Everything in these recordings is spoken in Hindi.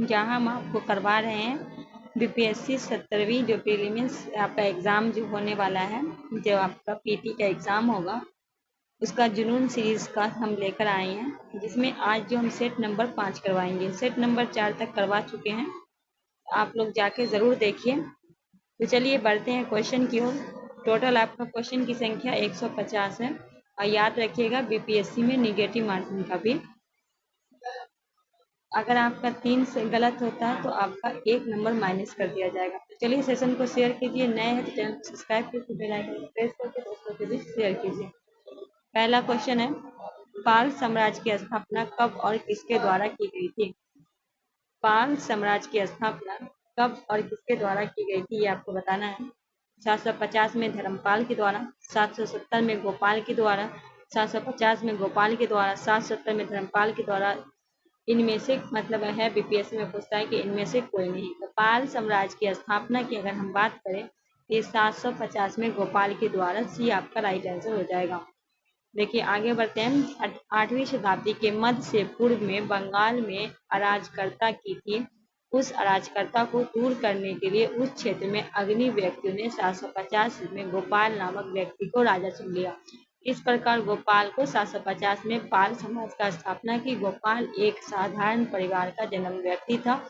जहाँ हम आपको करवा रहे हैं बीपीएससी 17वीं जो प्रीलिम्स आपका एग्ज़ाम जो होने वाला है, जो आपका पीटी का एग्ज़ाम होगा, उसका जुनून सीरीज़ का हम लेकर आए हैं, जिसमें आज जो हम सेट नंबर 5 करवाएंगे। सेट नंबर 4 तक करवा चुके हैं, आप लोग जाके ज़रूर देखिए। तो चलिए बढ़ते हैं क्वेश्चन की ओर। टोटल आपका क्वेश्चन की संख्या 150 है और याद रखिएगा बीपीएससी में निगेटिव मार्किंग का भी, अगर आपका 3 से गलत होता है तो आपका 1 नंबर माइनस कर दिया जाएगा। तो चलिए सेशन को शेयर कीजिए, नए हैं तो चैनल को सब्सक्राइब करके बेल आइकन प्रेस करके दोस्तों के बीच शेयर कीजिए। पहला क्वेश्चन है, पाल साम्राज्य की स्थापना कब और किसके द्वारा की गई थी? पाल साम्राज्य की स्थापना कब और किसके द्वारा की गई थी, ये आपको बताना है। 750 में धर्मपाल के द्वारा, 770 में गोपाल के द्वारा, 750 में गोपाल के द्वारा, 770 में धर्मपाल के द्वारा। इनमें से मतलब है बीपीएससी में पूछता है कि इनमें से कोई नहीं। तो पाल साम्राज्य की स्थापना की अगर हम बात करें तो ये 750 में गोपाल के द्वारा, सी आपका राइट आंसर हो जाएगा। देखिए आगे बढ़ते हैं। 8वीं शताब्दी के मध्य से पूर्व में बंगाल में अराजकता की थी। उस अराजकता को दूर करने के लिए उस क्षेत्र में अग्नि व्यक्तियों ने 750 में गोपाल नामक व्यक्ति को राजा चुन लिया। इस प्रकार गोपाल को 750 में पाल समाज का स्थापना की। गोपाल एक साधारण परिवार का जन्म व्यक्ति था।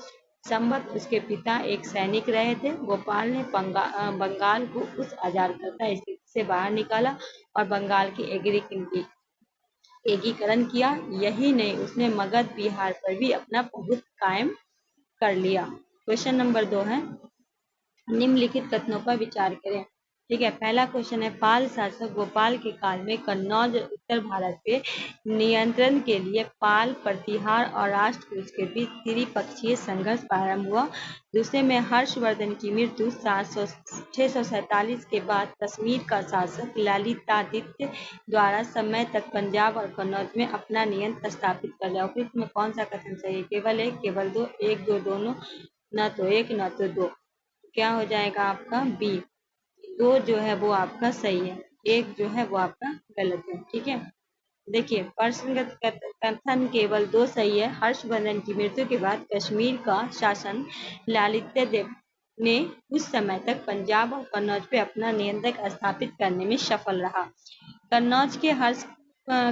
संबत उसके पिता एक सैनिक रहे थे। गोपाल ने बंगाल को उस अराजकता स्थिति से बाहर निकाला और बंगाल की एकीकरण किया। यही नहीं, उसने मगध बिहार पर भी अपना प्रभुत्व कायम कर लिया। क्वेश्चन नंबर 2 है, निम्नलिखित कथनों पर विचार करें। ठीक है, पहला क्वेश्चन है, पाल शासक गोपाल के काल में कन्नौज उत्तर भारत पे नियंत्रण के लिए पाल, प्रतिहार और राष्ट्रकूट के बीच त्रिपक्षीय संघर्ष प्रारंभ हुआ। दूसरे में हर्षवर्धन की मृत्यु 647 के बाद कश्मीर का शासक ललितादित्य द्वारा समय तक पंजाब और कन्नौज में अपना नियंत्रण स्थापित कर लिया। उपयुक्त में कौन सा कथन सही है? केवल एक, केवल दो, एक, दो, दोनों, न तो एक न तो दो। क्या हो जाएगा आपका बी। दो जो है वो आपका सही है, एक जो है वो आपका गलत है। ठीक है, देखिए प्रश्नगत कथन केवल दो सही है। हर्षवर्धन की मृत्यु के बाद कश्मीर का शासन ललितादित्य ने उस समय तक पंजाब और कन्नौज पे अपना नियंत्रण स्थापित करने में सफल रहा।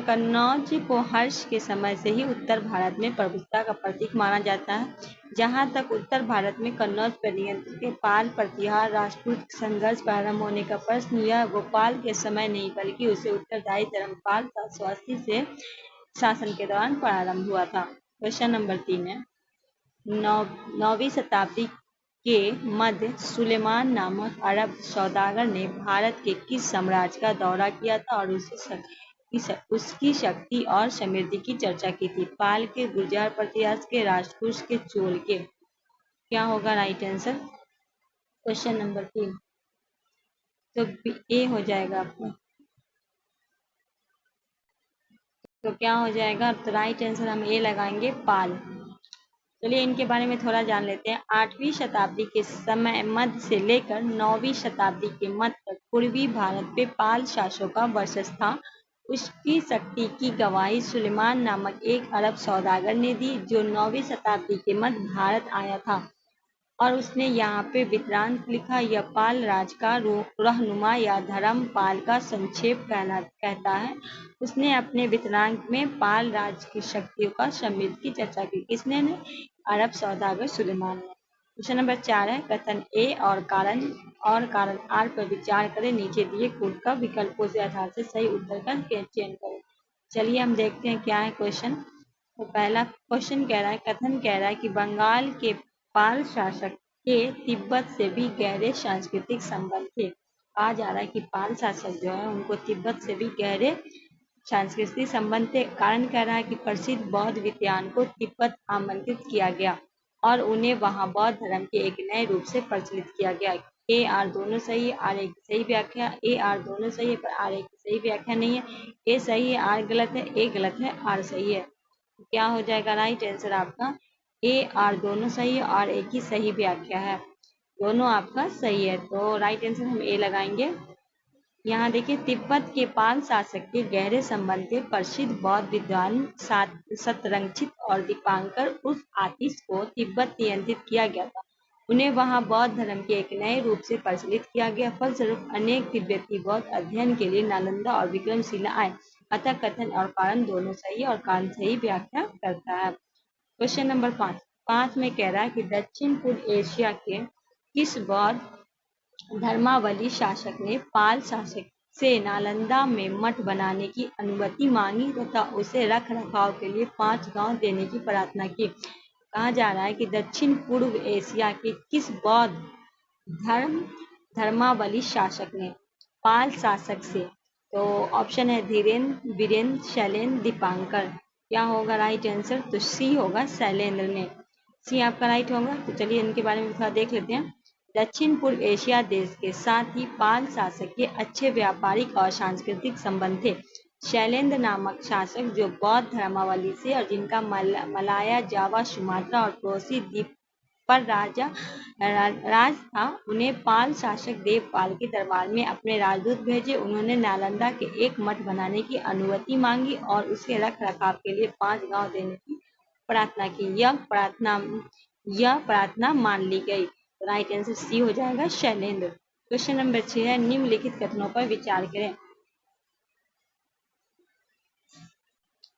कन्नौज को हर्ष के समय से ही उत्तर भारत में प्रभुत्व का प्रतीक माना जाता है। जहां तक उत्तर भारत में कन्नौज पर नियंत्रण के पाल, प्रतिहार, राजपूत संघर्ष प्रारंभ होने का प्रश्न, यह गोपाल के समय नहीं बल्कि उसे उत्तरदायी धर्मपाल 780 से शासन के दौरान प्रारंभ हुआ था। क्वेश्चन नंबर 3 है, 9वीं शताब्दी के मध्य सुलेमान नामक अरब सौदागर ने भारत के किस साम्राज्य का दौरा किया था और उसकी शक्ति और समृद्धि की चर्चा की थी? पाल के, गुर्जर, प्रतिहार के, राजपूत के, चोल के। क्या होगा राइट आंसर? क्वेश्चन नंबर 3 तो ए हो जाएगा आपका। तो क्या हो जाएगा? तो राइट आंसर हम ए लगाएंगे, पाल। चलिए इनके बारे में थोड़ा जान लेते हैं। 8वीं शताब्दी के समय मध्य से लेकर 9वीं शताब्दी के मध्य तक पूर्वी भारत पे पाल शासकों का वर्चस्व था। उसकी शक्ति की गवाही सुलेमान नामक एक अरब सौदागर ने दी, जो 9वीं शताब्दी के मध्य भारत आया था और उसने यहाँ पे वृत्तांत लिखा। यह पाल राज का रहनुमा या धर्मपाल का संक्षेप कहता है। उसने अपने वृत्तांत में पाल राज की शक्तियों का समृद्धि की चर्चा की। किसने ने? अरब सौदागर सुलेमान ने। क्वेश्चन नंबर 4 है, कथन ए और कारण आर पर विचार करें। नीचे दिए कोड का विकल्पों से आधार से सही उत्तर का चयन करें। चलिए हम देखते हैं क्या है क्वेश्चन। तो पहला क्वेश्चन कह रहा है, कथन कह रहा है कि बंगाल के पाल शासक के तिब्बत से भी गहरे सांस्कृतिक संबंध थे। कहा जा रहा है कि पाल शासक जो है उनको तिब्बत से भी गहरे सांस्कृतिक संबंध थे। कारण कह रहा है कि प्रसिद्ध बौद्ध विद्वान को तिब्बत आमंत्रित किया गया और उन्हें वहां बौद्ध धर्म के एक नए रूप से प्रचलित किया गया। ए आर दोनों सही है, आर एक सही व्याख्या। ए आर दोनों सही है पर आर एक सही व्याख्या नहीं है। ए सही है, आर गलत है, ए गलत है, आर सही है। क्या हो जाएगा राइट आंसर आपका? ए आर दोनों सही है और एक ही सही व्याख्या है, दोनों आपका सही है। तो राइट आंसर हम ए लगाएंगे। यहाँ देखिए, तिब्बत के पाल शासक के गहरे संबंध थे। प्रसिद्ध बौद्ध विद्वान शतरंक्षित और दीपांकर उर्फ आतिश को तिब्बत नियंत्रित किया गया था। उन्हें वहां बौद्ध धर्म के एक नए रूप से प्रचलित किया गया। फलस्वरूप अनेक तिब्बती बौद्ध अध्ययन के लिए नालंदा और विक्रमशिला आए। अतः कथन और कारण दोनों सही और कारण सही व्याख्या करता है। क्वेश्चन नंबर 5 में कह रहा है कि दक्षिण पूर्व एशिया के किस बौद्ध धर्मावलंबी शासक ने पाल शासक से नालंदा में मठ बनाने की अनुमति मांगी तथा उसे रख रखाव के लिए 5 गांव देने की प्रार्थना की। कहा जा रहा है कि दक्षिण पूर्व एशिया के किस बौद्ध धर्मावलंबी शासक ने पाल शासक से, तो ऑप्शन है धीरेन्द्र, वीरेंद्र, शैलेंद्र, दीपांकर। क्या होगा राइट आंसर? तो सी होगा, शैलेंद्र ने। सी आपका राइट होगा। तो चलिए इनके बारे में थोड़ा देख लेते हैं। दक्षिण पूर्व एशिया देश के साथ ही पाल शासक के अच्छे व्यापारिक और सांस्कृतिक संबंध थे। शैलेंद्र नामक शासक जो बौद्ध धर्मावलंबी से और जिनका मलाया, जावा, सुमात्रा और पड़ोसी द्वीप पर राज था, उन्हें पाल शासक देवपाल के दरबार में अपने राजदूत भेजे। उन्होंने नालंदा के एक मठ बनाने की अनुमति मांगी और उसके रख रखाव के लिए 5 गांव देने की प्रार्थना की। यह प्रार्थना मान ली गई। राइट आंसर सी हो जाएगा, शैलेंद्र। क्वेश्चन नंबर 6 है, निम्नलिखित कथनों पर विचार करें।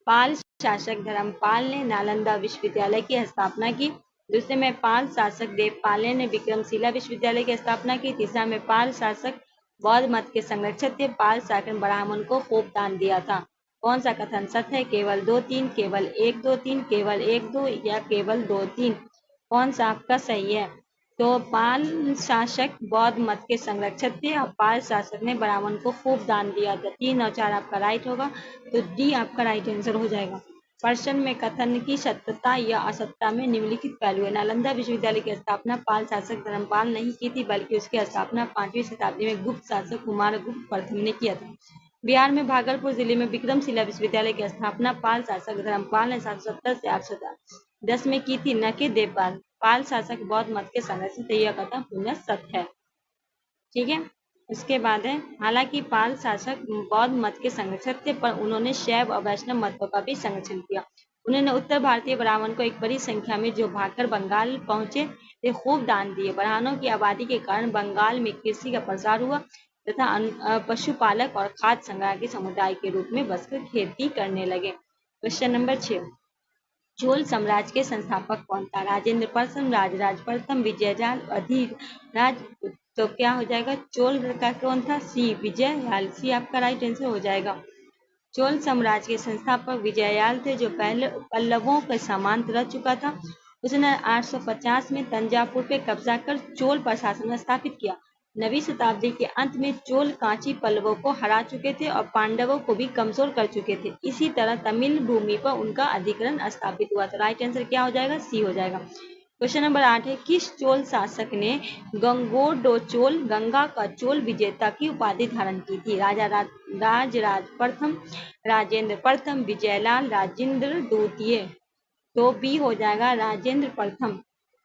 पाल शासक धर्मपाल ने नालंदा विश्वविद्यालय की स्थापना की। दूसरे में पाल शासक देवपाल ने विक्रमशिला विश्वविद्यालय की स्थापना की। तीसरा में पाल शासक बौद्ध मत के संरक्षक थे। पाल शासक ने ब्राह्मण को खूब दान दिया था। कौन सा कथन सत्य है? केवल 2, 3, केवल 1, 2, 3, केवल 1, 2 या केवल 2, 3? कौन सा आपका सही है? तो पाल शासक बौद्ध मत के संरक्षक थे और पाल शासक ने ब्राह्मण को खूब दान दिया था। 3 और 4 आपका राइट होगा। तो डी आपका राइट आंसर हो जाएगा। प्रश्न में कथन की सत्यता या असत्यता में निम्नलिखित पहलू है। नालंदा विश्वविद्यालय की स्थापना पाल शासक धर्मपाल नहीं की थी, बल्कि उसकी स्थापना 5वीं शताब्दी में गुप्त शासक कुमारगुप्त प्रथम ने किया था। बिहार में भागलपुर जिले में विक्रमशिला विश्वविद्यालय की स्थापना पाल शासक धर्मपाल ने 770 से 810 में की थी, न कि देवपाल। पाल शासक बौद्ध मत के संरक्षक थे। यह कथन पूर्ण सत्य है। ठीक है। उसके बाद है, हालांकि पाल शासक बौद्ध मत के संरक्षक थे, पर उन्होंने शैव और वैष्णव मतों का भी संरक्षण किया। उन्होंने उत्तर भारतीय ब्राह्मण को एक बड़ी संख्या में जो भागकर बंगाल पहुंचे थे खूब दान दिए। ब्राह्मणों की आबादी के कारण बंगाल में कृषि का प्रसार हुआ तथा पशुपालक और खाद्य संग्रह के समुदाय के रूप में बसकर खेती करने लगे। क्वेश्चन नंबर 6, चोल साम्राज्य के संस्थापक कौन था? राजेंद्र प्रथम, राजराज प्रथम, विजयलाल, अधिराज। तो क्या हो जाएगा? चोल का कौन था? सी, विजयलाल। सी आपका राइट आंसर हो जाएगा। चोल साम्राज्य के संस्थापक विजयलाल थे, जो पहले पल्लवों के सामंत रह चुका था। उसने 850 में तंजावुर पे कब्जा कर चोल प्रशासन स्थापित किया। 9वीं शताब्दी के अंत में चोल कांची पल्लवों को हरा चुके थे और पांडवों को भी कमजोर कर चुके थे। इसी तरह तमिल भूमि पर उनका अधिग्रहण स्थापित हुआ। तो राइट आंसर क्या हो जाएगा? सी हो जाएगा। क्वेश्चन नंबर 8 है, किस चोल शासक ने गंगोडोचोल, गंगा का चोल विजेता की उपाधि धारण की थी? राजराज प्रथम, राजेंद्र प्रथम, विजयलाल, राजेंद्र द्वितीय। तो बी हो जाएगा, राजेंद्र प्रथम।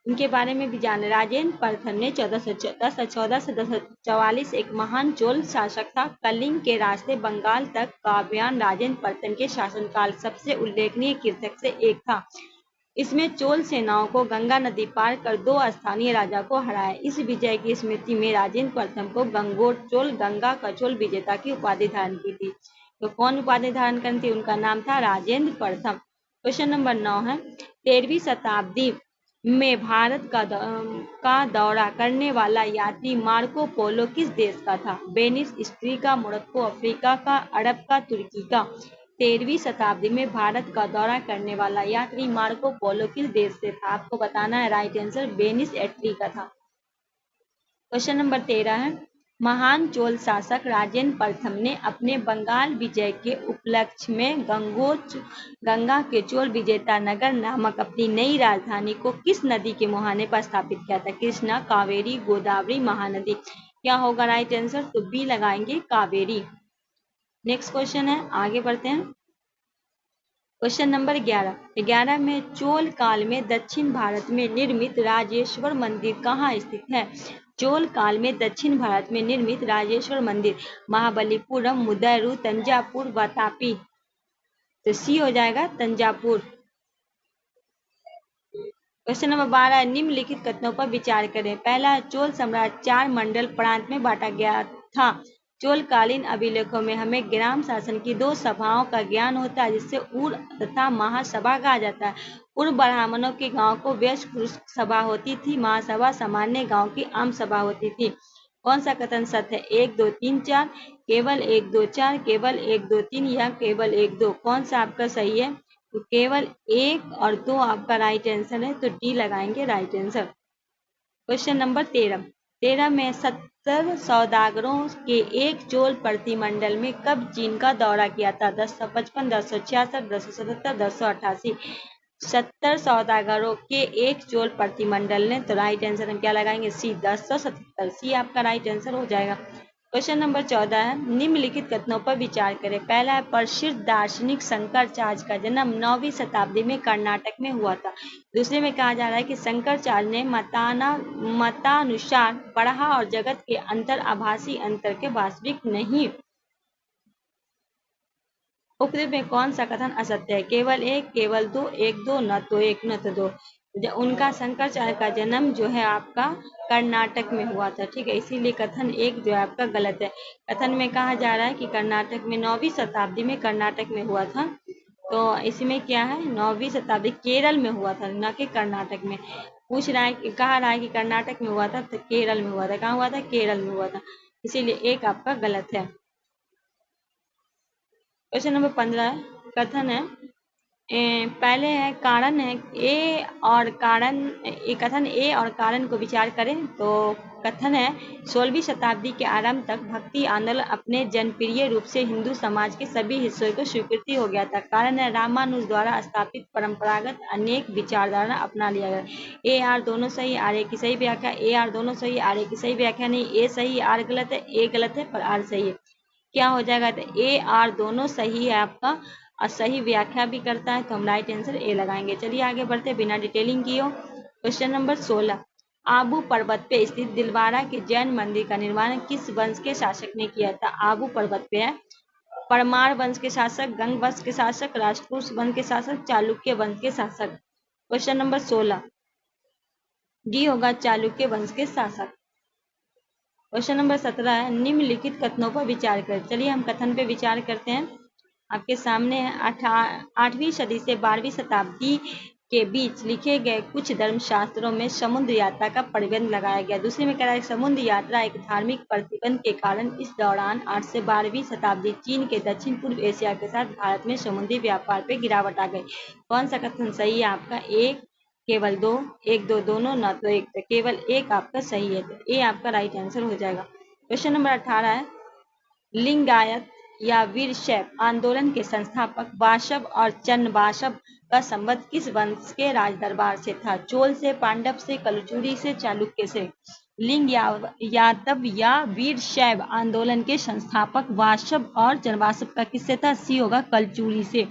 इनके बारे में भी जाने। राजेंद्र प्रथम ने 1414 से 1444 एक महान चोल शासक था। कलिंग के रास्ते बंगाल तक का अभियान राजेंद्र प्रथम के शासनकाल सबसे उल्लेखनीय कृत्यों से एक था। इसमें चोल सेनाओं को गंगा नदी पार कर 2 स्थानीय राजा को हराया। इस विजय की स्मृति में राजेंद्र प्रथम को गंगोटचोल, गंगा का चोल विजेता की उपाधि धारण की थी। तो कौन उपाधि धारण करती थी? उनका नाम था राजेंद्र प्रथम। क्वेश्चन नंबर 9 है, 13वीं शताब्दी में भारत का दौरा करने वाला यात्री मार्को पोलो किस देश का था? वेनिस, इटली का, मोरक्को, अफ्रीका का, अरब का, तुर्की का। 13वीं शताब्दी में भारत का दौरा करने वाला यात्री मार्को पोलो किस देश से था? आपको बताना है। राइट आंसर वेनिस, इटली का था। क्वेश्चन नंबर 13 है, महान चोल शासक राजेंद्र प्रथम ने अपने बंगाल विजय के उपलक्ष्य में गंगा के चोल विजेता नगर नामक अपनी नई राजधानी को किस नदी के मुहाने पर स्थापित किया था? कृष्णा, कावेरी, गोदावरी, महानदी। क्या होगा राइट आंसर? तो बी लगाएंगे, कावेरी। नेक्स्ट क्वेश्चन है, आगे बढ़ते हैं। क्वेश्चन नंबर 11 में चोल काल में दक्षिण भारत में निर्मित राजेश्वर मंदिर कहाँ स्थित है? चोल काल में दक्षिण भारत में निर्मित राजेश्वर मंदिर महाबलीपुरम, मुदैरू, तंजापुर, वातापी। तो सी हो जाएगा तंजापुर। क्वेश्चन नंबर 12, निम्नलिखित कथनों पर विचार करें। पहला, चोल सम्राट 4 मंडल प्रांत में बांटा गया था। चोलकालीन अभिलेखों में हमें ग्राम शासन की 2 सभाओं का ज्ञान होता है, जिससे उर तथा महासभा कहा जाता है। उर ब्राह्मणों के गांव को वयस्क सभा होती थी, महासभा सामान्य गांव की आम सभा होती थी। कौन सा कथन सत्य है? 1, 2, 3, 4, केवल 1, 2, 4, केवल 1, 2, 3 या केवल 1, 2? कौन सा आपका सही है? तो केवल 1 और 2 आपका राइट आंसर है, तो डी लगाएंगे राइट आंसर। क्वेश्चन नंबर 13 में 70 सौदागरों के एक चोल प्रतिमंडल में कब चीन का दौरा किया था? 1055, 1066, 1077, 1088। 70 सौदागरों के एक चोल प्रतिमंडल ने, तो राइट आंसर हम क्या लगाएंगे? सी, 1077। सी आपका राइट आंसर हो जाएगा। क्वेश्चन नंबर 14 है, निम्नलिखित कथनों पर विचार करें। पहला है, प्रसिद्ध दार्शनिक शंकराचार्य का जन्म 9वीं शताब्दी में कर्नाटक में हुआ था। दूसरे में कहा जा रहा है कि शंकराचार्य ने मतानुसार पढ़ा और जगत के अंतर आभासी अंतर के वास्तविक नहीं। उक्त में कौन सा कथन असत्य है? केवल 1, केवल 2, 1, 2, न तो 1 न तो 2। उनका शंकराचार्य का जन्म जो है आपका कर्नाटक में हुआ था, ठीक है, इसीलिए कथन 1 जो है आपका गलत है। कथन में कहा जा रहा है कि कर्नाटक में 9वीं शताब्दी में कर्नाटक में हुआ था, तो इसमें क्या है? 9वीं शताब्दी केरल में हुआ था, न कि कर्नाटक में। पूछ रहा है, कहा रहा है कि कर्नाटक में हुआ था, तो केरल में हुआ था। कहाँ हुआ था? केरल में हुआ था, इसीलिए 1 आपका गलत है। क्वेश्चन नंबर 15 कथन है, पहले है कारण है ए और कारण, कथन ए और कारण को विचार करें। तो कथन है, 16वीं शताब्दी के आरंभ तक भक्ति आंदोलन अपने जनप्रिय रूप से हिंदू समाज के सभी हिस्सों को स्वीकृति हो गया था। कारण है, रामानुज द्वारा स्थापित परंपरागत अनेक विचारधारा अपना लिया गया। ए आर दोनों सही, आर ए की सही व्याख्या। ए आर दोनों सही, आर ए की सही व्याख्या नहीं। ए सही, आर गलत है। ए गलत है पर आर सही है। क्या हो जाएगा? तो ए आर दोनों सही है आपका, और सही व्याख्या भी करता है, तो हम राइट आंसर ए लगाएंगे। चलिए आगे बढ़ते बिना डिटेलिंग किए। क्वेश्चन नंबर 16, आबू पर्वत पे स्थित दिलवारा के जैन मंदिर का निर्माण किस वंश के शासक ने किया था? आबू पर्वत पे है, परमार वंश के शासक, गंग वंश के शासक, राष्ट्रकूट वंश के शासक, चालुक्य वंश के शासक। क्वेश्चन नंबर 16 डी होगा चालुक्य वंश के शासक। क्वेश्चन नंबर 17 है, निम्नलिखित कथनों पर विचार करें। चलिए हम कथन पे विचार करते हैं। आपके सामने है, 8वीं सदी से 12वीं शताब्दी के बीच लिखे गए कुछ धर्मशास्त्रों में समुद्र यात्रा का प्रतिबंध लगाया गया। दूसरे में कह रहा है, समुद्र यात्रा एक धार्मिक प्रतिबंध के कारण इस दौरान 8 से 12वीं शताब्दी चीन के दक्षिण पूर्व एशिया के साथ भारत में समुद्री व्यापार पे गिरावट आ गई। कौन सा कथन सही है आपका? 1, केवल 2, 1, 2 दोनों, न तो 1, तो केवल 1 आपका सही है, तो ए आपका राइट आंसर हो जाएगा। क्वेश्चन नंबर 18 है, लिंगायत या वीरशैव आंदोलन के संस्थापक वाशव और चन्नवाशव का संबंध किस वंश के राजदरबार से था? चोल से, पांडव से, कलचुरी से, चालुक्य से। लिंग यादव या वीरशैव आंदोलन के संस्थापक वाशव और चन्नवाशव का किससे था? सी होगा कलचुरी से।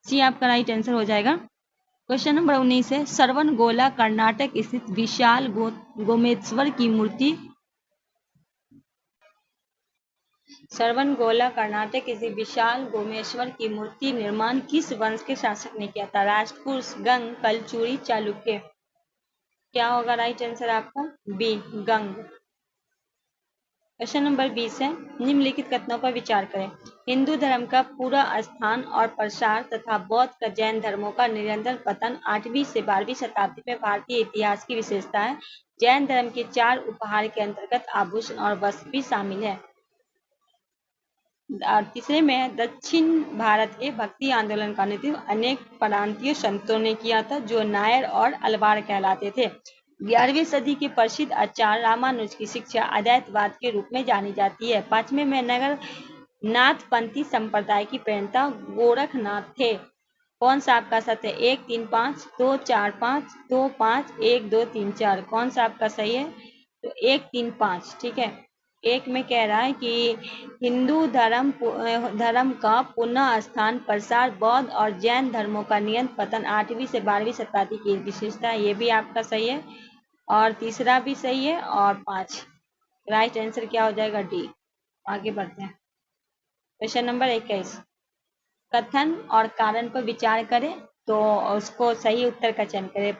सी आपका राइट आंसर हो जाएगा। क्वेश्चन नंबर 19 है, सरवनगोला कर्नाटक स्थित विशाल गोमेश्वर की मूर्ति, सरवनगोला कर्नाटक स्थित विशाल गोमेश्वर की मूर्ति निर्माण किस वंश के शासक ने किया था? राष्ट्रकूट, गंग, कलचुरी, चालुक्य। क्या होगा राइट आंसर आपका? बी, गंग। क्वेश्चन नंबर 20 है, निम्नलिखित कथनों पर विचार करें। हिंदू धर्म का पूरा स्थान और प्रसार तथा बौद्ध का जैन धर्मों का निरंतर पतन 8वीं से 12वीं शताब्दी में भारतीय इतिहास की विशेषता है। जैन धर्म के 4 उपहार के अंतर्गत आभूषण और वस्त्र भी शामिल है। और तीसरे में दक्षिण भारत के भक्ति आंदोलन का नेतृत्व अनेक प्रांतीय संतों ने किया था, जो नायर और अलवार कहलाते थे। 11वीं सदी के प्रसिद्ध आचार्य रामानुज की शिक्षा अद्वैतवाद के रूप में जानी जाती है। 5वें में नगर नाथपंथी संप्रदाय की प्रेरणा गोरखनाथ थे। कौन सा आपका सत्य है? 1, 3, 5, 2, 4, 5, 2, 5, 1, 2, 3, 4। कौन सा आपका सही है? तो 1, 3, 5, ठीक है। 1 में कह रहा है कि हिंदू धर्म का पुनः स्थान, प्रसार, बौद्ध और जैन धर्मों का नियंत्रण पतन 8वीं से 12वीं शताब्दी की विशेषता है, ये भी आपका सही है। और तीसरा भी सही है और 5। राइट आंसर क्या हो जाएगा? डी। आगे बढ़ते हैं। Question number 21। कथन और कारण पर विचार करें तो उसको सही उत्तर का चयन करें।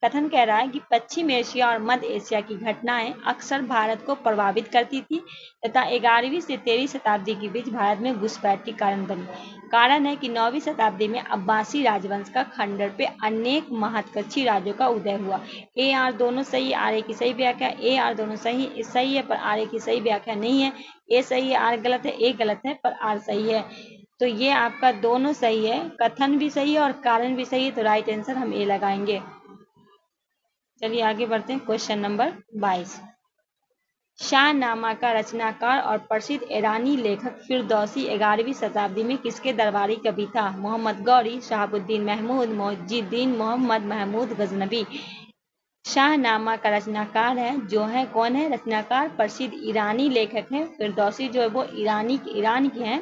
कथन कह रहा है कि पश्चिम एशिया और मध्य एशिया की घटनाएं अक्सर भारत को प्रभावित करती थी तथा 11वीं से 13वीं शताब्दी के बीच भारत में घुसपैठ के कारण बनी। कारण है कि 9वीं शताब्दी में अब्बासी राजवंश का खंडन पे अनेक महत्वकांक्षी राज्यों का उदय हुआ। ए आर दोनों सही, आर ए की सही व्याख्या। ए आर दोनों सही सही है पर आर ए की सही व्याख्या नहीं है। ए सही है, आर गलत है। ए गलत है पर आर सही है। तो ये आपका दोनों सही है, कथन भी सही है और कारण भी सही है, तो राइट आंसर हम ए लगाएंगे। चलिए आगे बढ़ते हैं। Question number 22। शाहनामा का रचनाकार और प्रसिद्ध ईरानी लेखक फिरदौसी 11वीं शताब्दी में किसके दरबारी कवि था? मोहम्मद गौरी, शहाबुद्दीन महमूद, मुइजुद्दीन मोहम्मद महमूद गजनवी। शाहनामा का रचनाकार है जो है कौन है? रचनाकार प्रसिद्ध ईरानी लेखक है फिरदौसी, जो है वो ईरान के हैं।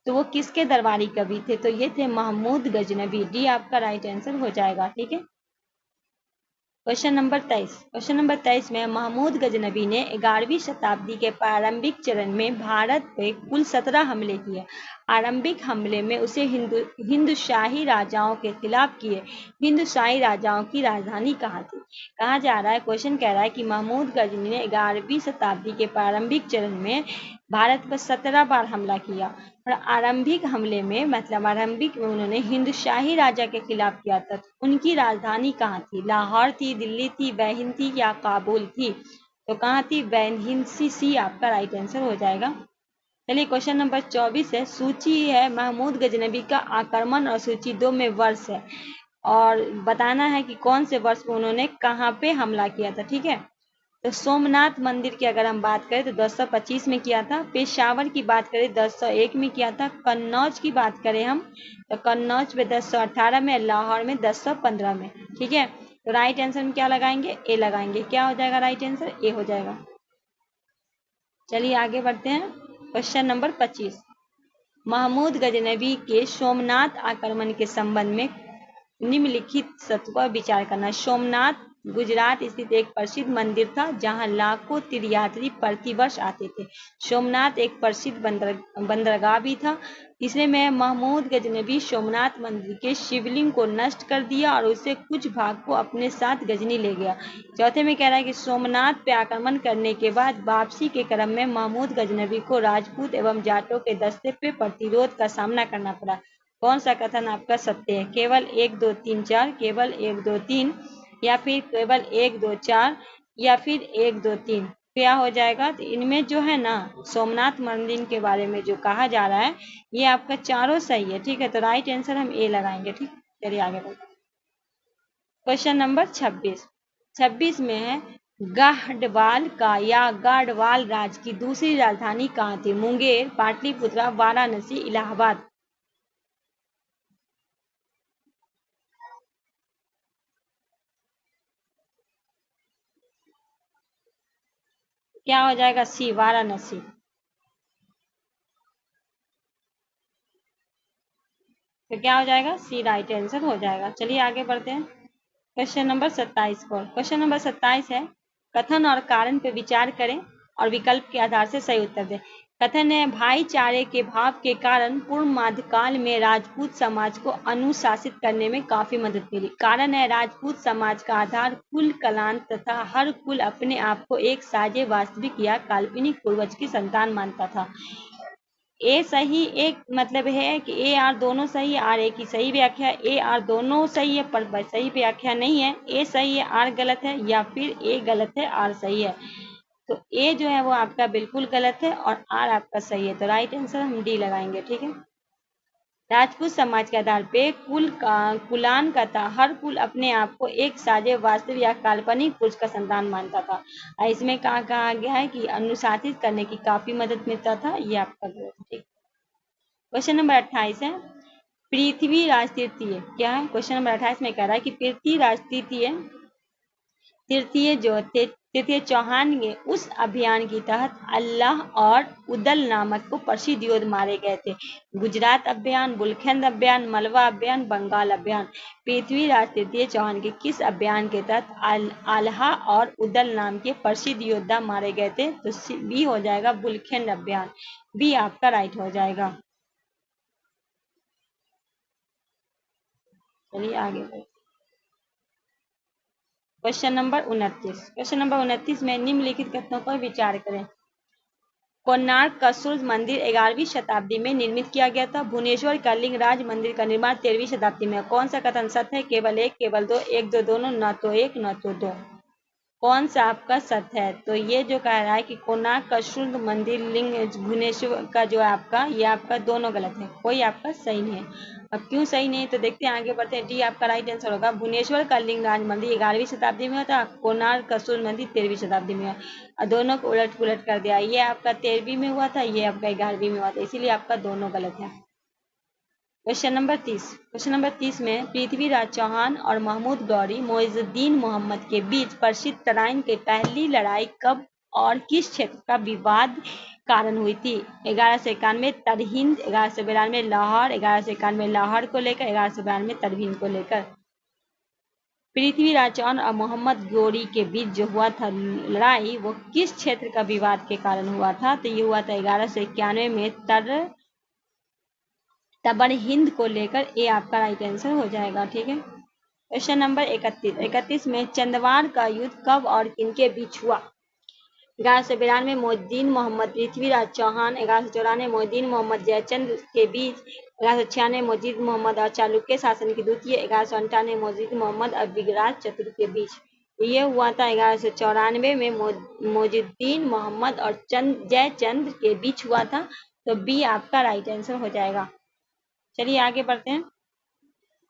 तो वो किसके दरबारी कवि थे? तो ये थे महमूद गजनवी। डी आपका राइट आंसर हो जाएगा। ठीक है। Question number 23। क्वेश्चन नंबर 23 में महमूद गजनवी ने 11वीं शताब्दी के प्रारंभिक चरण में भारत पे कुल 17 हमले किए। आरंभिक हमले में उसे हिंदुशाही राजाओं के खिलाफ किए। हिंदुशाही राजाओं की राजधानी कहाँ थी? कहा जा रहा है, क्वेश्चन कह रहा है कि महमूद गजनवी ने 11वीं शताब्दी के प्रारंभिक चरण में भारत पर 17 बार हमला किया और आरंभिक हमले में मतलब आरंभिक में उन्होंने हिंदुशाही राजा के खिलाफ किया था। उनकी राजधानी कहाँ थी? लाहौर थी, दिल्ली थी, वैहिन थी या काबुल थी? तो कहाँ थी? वैहिन। सी आपका राइट आंसर हो जाएगा। चलिए क्वेश्चन नंबर 24 है। सूची है महमूद गजनवी का आक्रमण और सूची 2 में वर्ष है और बताना है कि कौन से वर्ष में उन्होंने कहाँ पे हमला किया था। ठीक है। तो सोमनाथ मंदिर की अगर हम बात करें तो 1025 में किया था। पेशावर की बात करें 1001 में किया था। कन्नौज की बात करें हम तो कन्नौज में 1018 में, लाहौर में 1015 में। ठीक है। तो राइट आंसर में क्या लगाएंगे? ए लगाएंगे। क्या हो जाएगा राइट आंसर? ए हो जाएगा। चलिए आगे बढ़ते हैं। Question number 25। महमूद गजनवी के सोमनाथ आक्रमण के संबंध में निम्नलिखित सत्य पर विचार करना। सोमनाथ गुजरात स्थित एक प्रसिद्ध मंदिर था जहां लाखों तीर्थयात्री प्रतिवर्ष आते थे। सोमनाथ एक प्रसिद्ध बंदरगाह भी था। तीसरे में महमूद गजनवी सोमनाथ मंदिर के शिवलिंग को नष्ट कर दिया और उससे कुछ भाग को अपने साथ गजनी ले गया। चौथे में कह रहा है कि सोमनाथ पे आक्रमण करने के बाद वापसी के क्रम में महमूद गजनवी को राजपूत एवं जाटों के दस्ते पे प्रतिरोध का सामना करना पड़ा। कौन सा कथन आपका सत्य है? केवल 1 2 3 4, केवल 1 2 3 या फिर केवल 1 2 4 या फिर 1 2 3? क्या हो जाएगा? तो इनमें जो है ना सोमनाथ मंदिर के बारे में जो कहा जा रहा है ये आपका चारों सही है। ठीक है। तो राइट आंसर हम ए लगाएंगे। ठीक। चलिए आगे बढ़ते। Question number 26। 26 में है गाढ़वाल का या गाढ़वाल राज की दूसरी राजधानी कहाँ थी? मुंगेर, पाटलिपुत्र, वाराणसी, इलाहाबाद। क्या हो जाएगा? सी वाराणसी। तो क्या हो जाएगा? सी राइट आंसर हो जाएगा। चलिए आगे बढ़ते हैं। क्वेश्चन नंबर 27 को। क्वेश्चन नंबर 27 है कथन और कारण पर विचार करें और विकल्प के आधार से सही उत्तर दें। कथन है भाईचारे के भाव के कारण पूर्व मध्यकाल में राजपूत समाज को अनुशासित करने में काफी मदद मिली। कारण है राजपूत समाज का आधार कुल कलान तथा हर कुल अपने आप को एक साझे वास्तविक या काल्पनिक पूर्वज की संतान मानता था। ए सही एक मतलब है कि ए आर दोनों सही है, आर ए की सही व्याख्या। ए आर दोनों सही है पर सही व्याख्या नहीं है। ए सही है, आर गलत है या फिर ए गलत है, आर सही है। तो ए जो है वो आपका बिल्कुल गलत है और आर आपका सही है। तो राइट आंसर हम डी लगाएंगे। ठीक है। राजपूत समाज के आधार पे कुलान का था हर कुल अपने आप को एक साझे वास्तविक या काल्पनिक पुरुष का संतान मानता था। इसमें कहा गया है कि अनुशासित करने की काफी मदद मिलता था। ये आपका गलत है। ठीक। क्वेश्चन नंबर 28 है पृथ्वीराज तृतीय क्या है? क्वेश्चन नंबर 28 में कह रहा है कि पृथ्वीराज तृतीय जो थे तृतीय, चौहान ने उस अभियान के तहत अल्लाह और उदल नामक को प्रसिद्ध योद्धा मारे गए थे। गुजरात अभियान, बुलखेंद अभियान, मलवा अभियान, बंगाल अभियान। पृथ्वीराज तृतीय चौहान के किस अभियान के तहत अल्लाह और उदल नाम के प्रसिद्ध योद्धा मारे गए थे? तो बी हो जाएगा बुलखेंद अभियान। बी आपका राइट हो जाएगा। चलिए आगे बढ़ते। Question number 29। क्वेश्चन नंबर 29 में निम्नलिखित कथनों पर विचार करें। कोणार्क का सूर्य मंदिर 11वीं शताब्दी में निर्मित किया गया था। भुवनेश्वर का लिंगराज मंदिर का निर्माण 13वीं शताब्दी में। कौन सा कथन सत्य है? केवल एक, केवल दो, एक दो दोनों, न तो एक न तो दो। कौन सा आपका सत्य है? तो ये जो कह रहा है कि कोणार्क का सूर्य मंदिर लिंग भुवनेश्वर का जो है आपका, ये आपका दोनों गलत है, कोई आपका सही नहीं है। अब क्यों सही नहीं, तो देखते हैं आगे बढ़ते हैं। डी आपका राइट आंसर होगा। भुवनेश्वर का लिंगराज मंदिर 11वीं शताब्दी में था, कोणार्क का सूर्य मंदिर 13वीं शताब्दी में हुआ। दोनों को उलट पुलट कर दिया, ये आपका 13वीं में हुआ था, ये आपका 11वीं में हुआ था, इसीलिए आपका दोनों गलत है। Question number 30। क्वेश्चन नंबर 30 में पृथ्वीराज चौहान और महमूद गौरी मोइजुद्दीन मोहम्मद के बीच प्रसिद्ध तराइन की पहली लड़ाई कब और किस क्षेत्र का विवाद कारण हुई थी? 1191 तरहिंद, 1192 लाहौर, 1191 लाहौर को लेकर, 1192 तरहिंद को लेकर। पृथ्वीराज चौहान और मोहम्मद गौरी के बीच जो हुआ था लड़ाई, वो किस क्षेत्र का विवाद के कारण हुआ था? तो ये हुआ था 1191 में तबर हिंद को लेकर। ए आपका राइट आंसर हो जाएगा। ठीक है। Question number 31। 31 में चंदवार का युद्ध कब और किनके बीच हुआ? 1192 मोइनुद्दीन मोहम्मद पृथ्वीराज चौहान, 1194 मोइनुद्दीन मोहम्मद जयचंद के बीच, 1196 मोइनुद्दीन मोहम्मद और चालुक्य शासन की द्वितीय, 1198 मोइनुद्दीन मोहम्मद और विगराज चतुर्थ के बीच। ये हुआ था 1194 में मोइनुद्दीन मोहम्मद और जयचंद के बीच हुआ था। तो बी आपका राइट आंसर हो जाएगा। चलिए आगे बढ़ते हैं।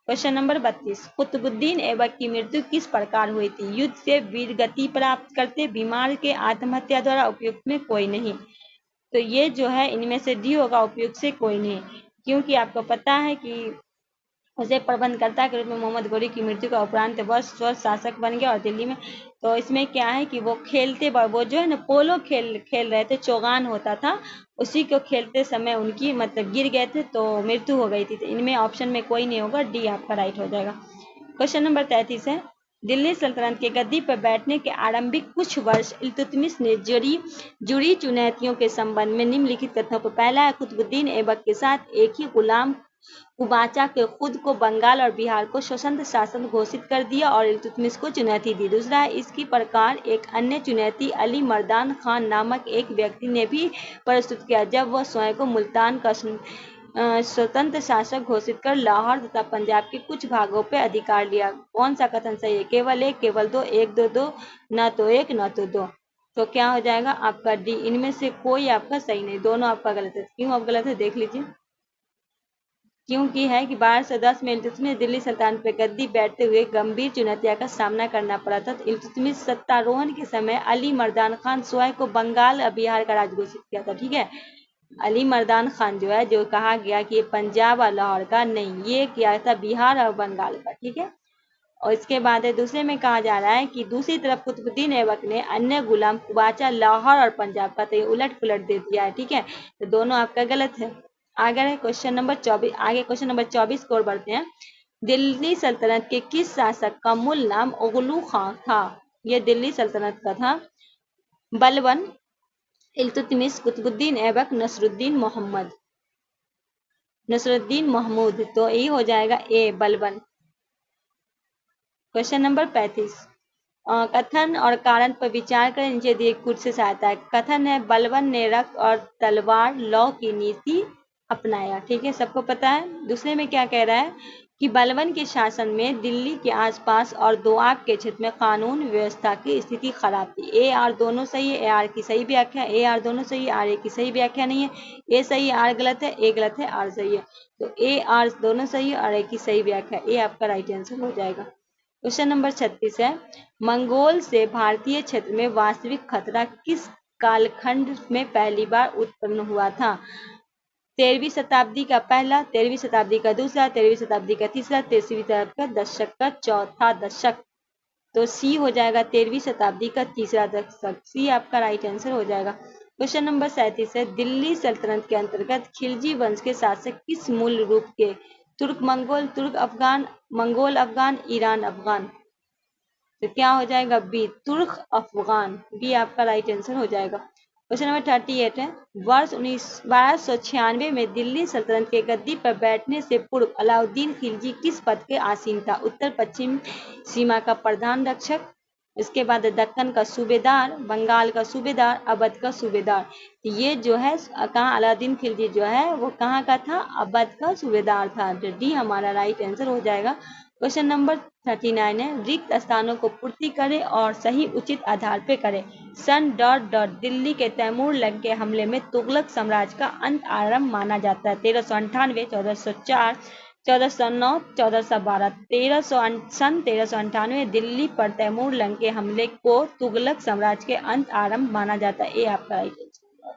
Question number 32। कुतुबुद्दीन ऐबक की मृत्यु किस प्रकार हुई थी? युद्ध से वीरगति प्राप्त करते, बीमार के, आत्महत्या द्वारा, उपयुक्त में कोई नहीं। तो ये जो है इनमें से डी होगा, उपयुक्त से कोई नहीं, क्योंकि आपको पता है कि उसे प्रबंधकर्ता के रूप में मोहम्मद गौरी की मृत्यु का उपरांत वह स्वतंत्र शासक बन गया और दिल्ली में। तो इसमें क्या है कि वो खेलते वो जो है ना पोलो खेल रहे थे, चौगान होता था, उसी को खेलते समय उनकी मतलब गिर गए थे, तो मृत्यु हो गई थी। तो इनमें ऑप्शन में कोई नहीं होगा, डी आपका राइट हो जाएगा। क्वेश्चन नंबर 33 है। दिल्ली सल्तनत के गद्दी पर बैठने के आरंभिक कुछ वर्ष इल्तुतमिश ने जुड़ी चुनौतियों के संबंध में निम्नलिखित कथनों को। पहला है, कुतुबुद्दीन ऐबक के साथ एक ही गुलाम कुबाचा के खुद को बंगाल और बिहार को स्वतंत्र शासन घोषित कर दिया और इल्तुतमिश को चुनौती दी। दूसरा है, इसकी प्रकार एक अन्य चुनौती अली मर्दान खान नामक एक व्यक्ति ने भी प्रस्तुत किया, जब वह स्वयं को मुल्तान का स्वतंत्र शासक घोषित कर लाहौर तथा पंजाब के कुछ भागों पर अधिकार लिया। कौन सा कथन सही है? केवल एक, केवल दो, एक दो दो, न तो एक न तो दो। तो क्या हो जाएगा आपका डी। इनमें से कोई आपका सही नहीं, दोनों आपका गलत है। क्यों आप गलत है देख लीजिए। क्योंकि है कि 1210 में इल्तुतमिश दिल्ली सल्तनत पर गद्दी बैठते हुए गंभीर चुनौतियों का सामना करना पड़ा था। तो इल्तुतमिश सत्तारोहण के समय अली मर्दान खान स्वयं को बंगाल और बिहार का राज घोषित किया था। ठीक है। अली मर्दान खान जो है, जो कहा गया कि ये पंजाब और लाहौर का नहीं, ये किया था बिहार और बंगाल का। ठीक है। और इसके बाद दूसरे में कहा जा रहा है कि दूसरी तरफ कुतुबुद्दीन ऐबक ने अन्य गुलाम कुबाचा लाहौर और पंजाब का, तो ये उलट पुलट दे दिया है। ठीक है। तो दोनों आपका गलत है। आगे है क्वेश्चन नंबर 24। आगे क्वेश्चन नंबर 24 को और बढ़ते हैं। दिल्ली सल्तनत के किस शासक का मूल नाम ओगलू खां था? यह दिल्ली सल्तनत का था। बलबन, इल्तुतमिश, कुतुबुद्दीन ऐबक, नसरुद्दीन मोहम्मद, नसरुद्दीन महमूद। तो ये हो जाएगा ए बलबन। Question number 35। कथन और कारण पर विचार करें, नीचे दिए कुछ से सहायता है। कथन है, बलबन ने रक्त और तलवार लौ की नीति अपनाया। ठीक है, सबको पता है। दूसरे में क्या कह रहा है कि बलबन के शासन में दिल्ली के आसपास और दोआब के क्षेत्र में कानून व्यवस्था की स्थिति खराब थी। ए आर दोनों सही है, ए आर की सही व्याख्या, ए आर दोनों सही है, आर ए की सही व्याख्या नहीं है। ए सही है, आर गलत है, ए गलत है, आर सही है। तो ए आर दोनों सही है, आर ए की सही व्याख्या, ए आपका राइट आंसर हो जाएगा। क्वेश्चन नंबर 36 है। मंगोल से भारतीय क्षेत्र में वास्तविक खतरा किस कालखंड में पहली बार उत्पन्न हुआ था? 13वीं शताब्दी का पहला, 13वीं शताब्दी का दूसरा, 13वीं शताब्दी का तीसरा, 13वीं शताब्दी का दशक का चौथा दशक। तो सी हो जाएगा 13वीं शताब्दी का तीसरा दशक। सी आपका राइट आंसर हो जाएगा। क्वेश्चन नंबर 37 है, दिल्ली सल्तनत के अंतर्गत खिलजी वंश के शासक किस मूल रूप के? तुर्क मंगोल, तुर्क अफगान, मंगोल अफगान, ईरान अफगान। तो क्या हो जाएगा? बी, तुर्क अफगान। बी आपका राइट आंसर हो जाएगा। क्वेश्चन नंबर 38 है, वर्ष 1296 में दिल्ली सल्तनत के गद्दी पर बैठने से पूर्व अलाउद्दीन खिलजी किस पद के आसीन था? उत्तर पश्चिम सीमा का प्रधान रक्षक, इसके बाद दक्कन का सूबेदार, बंगाल का सूबेदार, अवध का सूबेदार। तो ये जो है कहाँ अलाउद्दीन खिलजी जो है वो कहाँ का था? अवध का सूबेदार था। तो डी हमारा राइट आंसर हो जाएगा। क्वेश्चन नंबर 39 है, रिक्त स्थानों को पूर्ति करें और सही उचित आधार पे करें। सन डॉट डॉट दिल्ली के तैमूर लंग के हमले में तुगलक साम्राज्य का अंत आरंभ माना जाता है। 1398, 1404, 1409, 1412। 1398 दिल्ली पर तैमूर लंग के हमले को तुगलक साम्राज्य के अंत आरंभ माना जाता है। ये आपका right answer.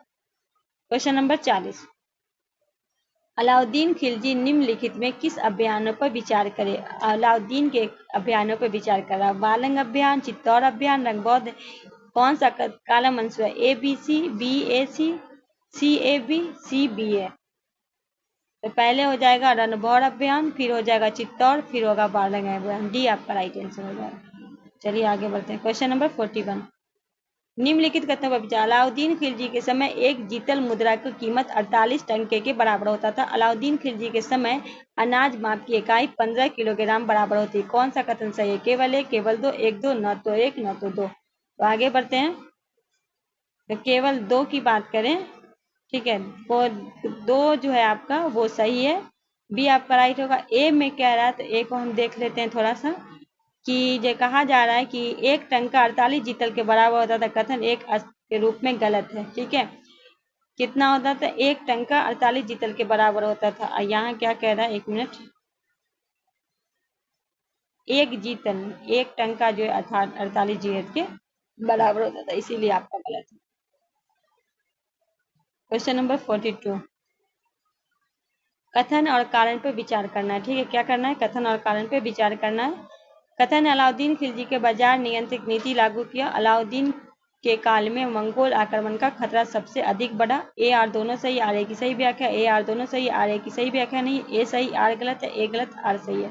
Question number 40, Alauddin Khilji निम्नलिखित में किस अभियानों पर विचार करे? अलाउद्दीन के अभियानों पर विचार करा। वालंग अभियान, चित्तौड़ अभियान, रंगबौद्ध। कौन सा काला मंसूर है? A B C, B A C A B, C B A. तो पहले हो जाएगा रणभौर अभियान, फिर हो जाएगा चित्तौड़, फिर होगा वालंग अभियान। डी आपका राइट आंसर हो जाएगा। चलिए आगे बढ़ते हैं। क्वेश्चन नंबर 41, निम्नलिखित कथनों पर विचार। अलाउद्दीन खिलजी के समय एक जीतल मुद्रा की कीमत 48 टंके के बराबर होता था। अलाउद्दीन खिलजी के समय अनाज माप की इकाई 15 किलोग्राम बराबर होती है। कौन सा कथन सही है? केवल एक, केवल दो, एक दो, न तो एक, न तो दो। तो आगे बढ़ते हैं। तो केवल दो की बात करें, ठीक है, वो दो जो है आपका वो सही है। बी आपका राइट होगा। ए में कह रहा है, तो ए को हम देख लेते हैं थोड़ा सा, कि ये कहा जा रहा है कि एक टंका 48 जीतल के बराबर होता था। कथन एक के रूप में गलत है। ठीक है, कितना होता था? एक टंका 48 जीतल के बराबर होता था। और यहाँ क्या कह रहा है, एक मिनट, एक जीतल, एक टंका जो है 48 जीत के बराबर होता था, इसीलिए आपका गलत है। क्वेश्चन नंबर 42, कथन और कारण पर विचार करना है। ठीक है, क्या करना है? कथन और कारण पर विचार करना है। कथन, अलाउद्दीन खिलजी के बाजार नियंत्रित नीति लागू किया। अलाउद्दीन के काल में मंगोल आक्रमण का खतरा सबसे अधिक बढ़ा। ए आर दोनों सही, आर ए की सही व्याख्या। ए आर दोनों सही, आर ए की सही व्याख्या नहीं। ए सही, आर गलत है। ए गलत, आर सही है।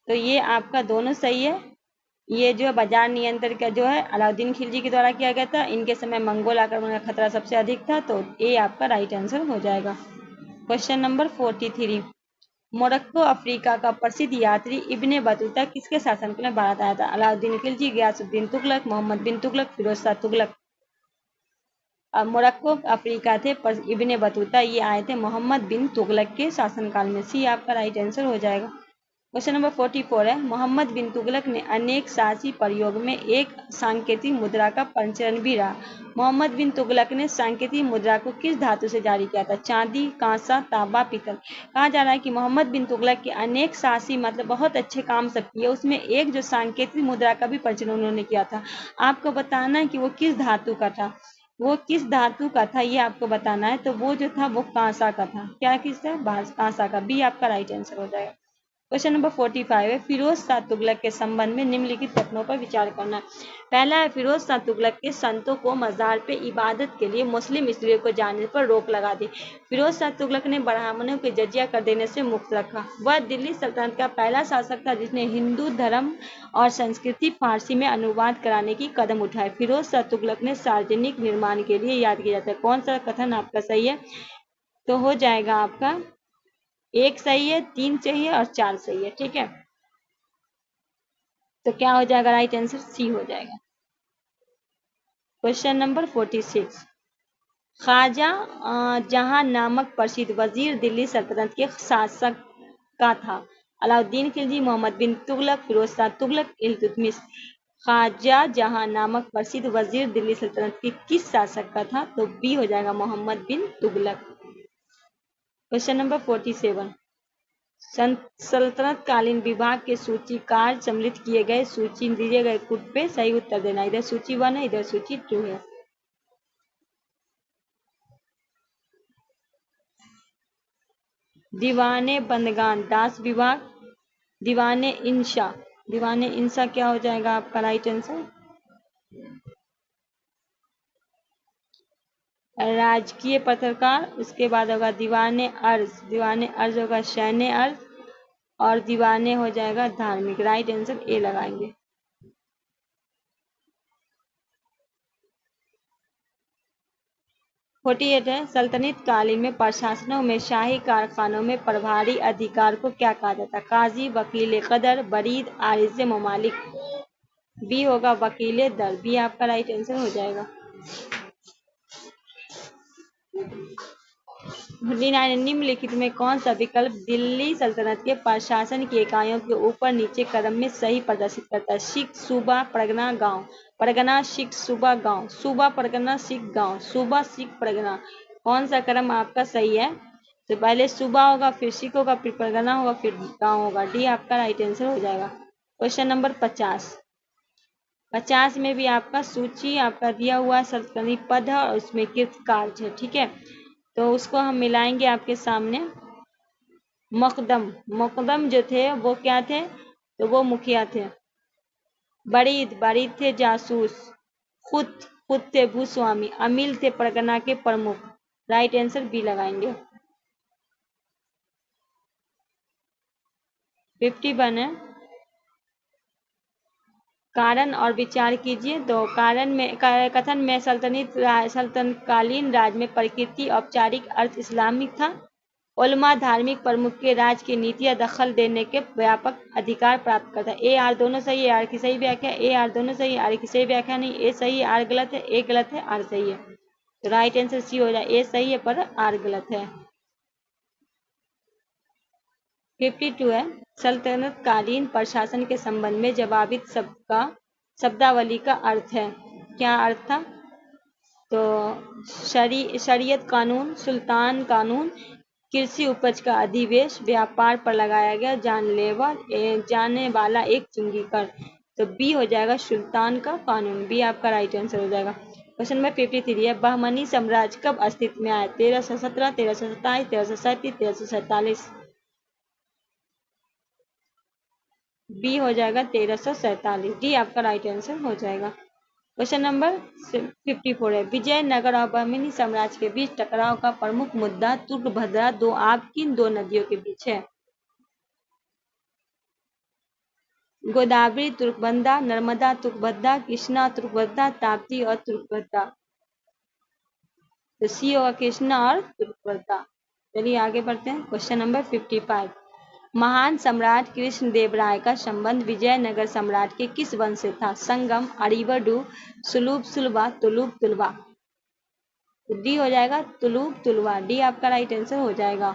तो ये आपका दोनों सही है। ये जो बाजार नियंत्रण का जो है अलाउद्दीन खिलजी के द्वारा किया गया था। इनके समय मंगोल आक्रमण का खतरा सबसे अधिक था। तो ए आपका राइट आंसर हो जाएगा। क्वेश्चन नंबर 43, मोरक्को अफ्रीका का प्रसिद्ध यात्री इब्ने बतूता किसके शासनकाल में भारत आया था? अलाउद्दीन खिलजी, गयासुद्दीन तुगलक, मोहम्मद बिन तुगलक, फिरोज शाह तुगलक। मोरक्को अफ्रीका थे पर इब्ने बतूता ये आए थे मोहम्मद बिन तुगलक के शासनकाल में। सी आपका राइट आंसर हो जाएगा। क्वेश्चन नंबर 44 है, मोहम्मद बिन तुगलक ने अनेक शासी प्रयोग में एक सांकेतिक मुद्रा का प्रचलन भी रहा। मोहम्मद बिन तुगलक ने सांकेतिक मुद्रा को किस धातु से जारी किया था? चांदी, कांसा, तांबा, पीतल। कहा जा रहा है कि मोहम्मद बिन तुगलक के अनेक शासी मतलब बहुत अच्छे काम सब किए, उसमें एक जो सांकेतिक मुद्रा का भी प्रचलन उन्होंने किया था। आपको बताना है कि वो किस धातु का था। वो किस धातु का था ये आपको बताना है। तो वो जो था वो कांसा का था। क्या किस था? कांसा का। बी आपका राइट आंसर हो जाएगा। क्वेश्चन नंबर 45 है, फिरोज शाह तुगलक के संबंध में निम्नलिखित कथनों पर विचार करना है। पहला है, फिरोज शाह तुगलक के संतों को मजार पे इबादत के लिए मुस्लिम स्त्रियों को जाने पर रोक लगा दी। फिरोज शाह तुगलक ने ब्राह्मणों को जजिया कर देने से मुक्त रखा। वह दिल्ली सल्तनत का पहला शासक था जिसने हिंदू धर्म और संस्कृति फारसी में अनुवाद कराने की कदम उठाए। फिरोज शाह तुगलक ने सार्वजनिक निर्माण के लिए याद किया जाता है। कौन सा कथन आपका सही है? तो हो जाएगा आपका एक सही है, 3 चाहिए और 4 सही है। ठीक है, तो क्या हो जाएगा राइट आंसर? सी हो जाएगा। क्वेश्चन नंबर 46, ख्वाजा जहां नामक प्रसिद्ध वजीर दिल्ली सल्तनत के शासक का था। अलाउद्दीन खिलजी, मोहम्मद बिन तुगलक, फिरोज शाह तुगलक, इल्तुतमिश। ख्वाजा जहां नामक प्रसिद्ध वजीर दिल्ली सल्तनत के किस शासक का था? तो बी हो जाएगा मोहम्मद बिन तुगलक। क्वेश्चन नंबर 47, सल्तनत कालीन विभाग के सूचीकार सम्मिलित किए गए सूची दिए गए कूट पे सही उत्तर देना। इधर सूची 1 है, इधर सूची 2 है। दीवाने बंदगान दास विभाग, दीवाने इंशा दीवाने इंसा क्या हो जाएगा आपका राइट आंसर। राजकीय पत्रकार, उसके बाद होगा दीवाने अर्ज होगा सैन्य अर्ज, और दीवाने हो जाएगा धार्मिक। राइट आंसर ए लगाएंगे। 48 है, सल्तनत कालीन में प्रशासनों में शाही कारखानों में प्रभारी अधिकार को क्या कहा जाता है। काजी, वकील कदर, बरीद, आरिज ममालिक। बी होगा वकील दर। बी आपका राइट आंसर हो जाएगा। 49 निम्नलिखित में कौन सा विकल्प दिल्ली सल्तनत के प्रशासन की इकाइयों के ऊपर नीचे क्रम में सही प्रदर्शित करता है। सिख, सूबा, परगना, गांव। परगना, सिख, सूबा, गांव। सूबा, परगना, सिख, गांव। सूबा, सिख, परगना। कौन सा क्रम आपका सही है। तो पहले सूबा होगा, फिर सिख होगा, फिर परगना होगा, फिर गांव होगा। डी आपका राइट आंसर हो जाएगा। क्वेश्चन नंबर 50 में भी आपका सूची आपका दिया हुआ सल्तनती पद है और उसमें कृतकार्य है। ठीक है, तो उसको हम मिलाएंगे आपके सामने। मुकदम जो थे वो क्या थे, तो वो मुखिया थे। बरीद थे जासूस। खुद थे भूस्वामी। अमील थे परगना के प्रमुख। राइट आंसर बी लगाएंगे। 51 है, कारण और विचार कीजिए। तो कथन में सल्तनतकालीन राज में प्रकृति औपचारिक अर्थ इस्लामिक था। उलमा धार्मिक प्रमुख के राज की नीतियां दखल देने के व्यापक अधिकार प्राप्त करता है। ए आर दोनों सही है, आर की सही व्याख्या। ए आर दोनों सही है, आर की सही व्याख्या नहीं। ए सही है, आर गलत है। ए गलत है, आर सही है। तो राइट आंसर सी हो जाए। ए सही है पर आर गलत है। 52 है, सल्तनतकालीन प्रशासन के संबंध में जवाबित शब्दावली का अर्थ है। क्या अर्थ था। तो शरीयत कानून, सुल्तान कानून, कृषि उपज का अधिवेश, व्यापार पर लगाया गया जानलेवा जाने वाला एक चुंगी कर। तो बी हो जाएगा सुल्तान का कानून। बी आपका राइट आंसर हो जाएगा। क्वेश्चन नंबर 53 है, बहमनी साम्राज्य कब अस्तित्व में आया। 1317, 1327, 1337, 1347। बी हो जाएगा 1347। डी आपका राइट आंसर हो जाएगा। क्वेश्चन नंबर 54 है, विजयनगर और बहमनी साम्राज्य के बीच टकराव का प्रमुख मुद्दा तुंगभद्रा दो आब किन दो नदियों के बीच है। गोदावरी तुर्कभद्रा, नर्मदा तुर्कभद्रा, कृष्णा तुर्कभद्रा, ताप्ती और तुर्कभद्रा। तो सी होगा कृष्णा और तुर्कभद्रा। चलिए आगे बढ़ते हैं। क्वेश्चन नंबर 55, महान सम्राट कृष्णदेवराय का संबंध विजयनगर सम्राट के किस वंश से था। संगम, अरीवडु, सुलूभ सुलभा, तुलुभ तुलवा। तो डी हो जाएगा तुलुभ तुलवा। डी आपका राइट आंसर हो जाएगा।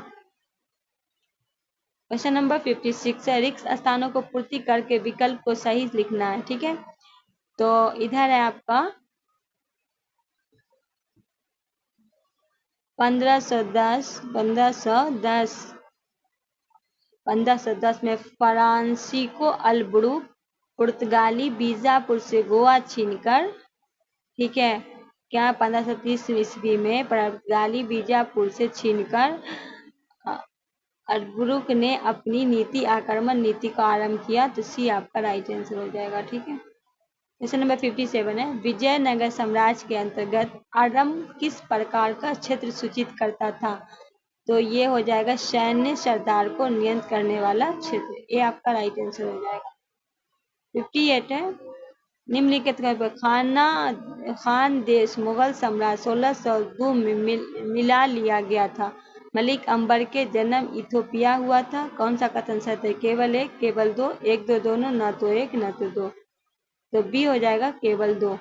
क्वेश्चन नंबर 56 है, रिक्त स्थानों को पूर्ति करके विकल्प को सही लिखना है। ठीक है, तो इधर है आपका 1510 में फ्रांसिस्को अलब्रूक पुर्तगाली बीजापुर से गोवा छीनकर, ठीक है, क्या 1530 ईस्वी में पुर्तगाली बीजापुर से छीनकर अलब्रूक ने अपनी नीति आक्रमण नीति का आरंभ किया। तो सी आपका राइट आंसर हो जाएगा। ठीक है, क्वेश्चन नंबर 57 है, विजयनगर साम्राज्य के अंतर्गत आरंभ किस प्रकार का क्षेत्र सूचित करता था। तो ये हो जाएगा सैन्य सरदार को नियंत्रित करने वाला क्षेत्र। ये आपका राइट आंसर हो जाएगा। 58 है, निम्नलिखित खान देश मुगल सम्राट 1602 में मिला लिया गया था। मलिक अंबर के जन्म इथोपिया हुआ था। कौन सा कथन सत्य है। केवल एक, केवल दो, एक दो दोनों, न तो एक न तो दो। तो बी हो जाएगा केवल दो।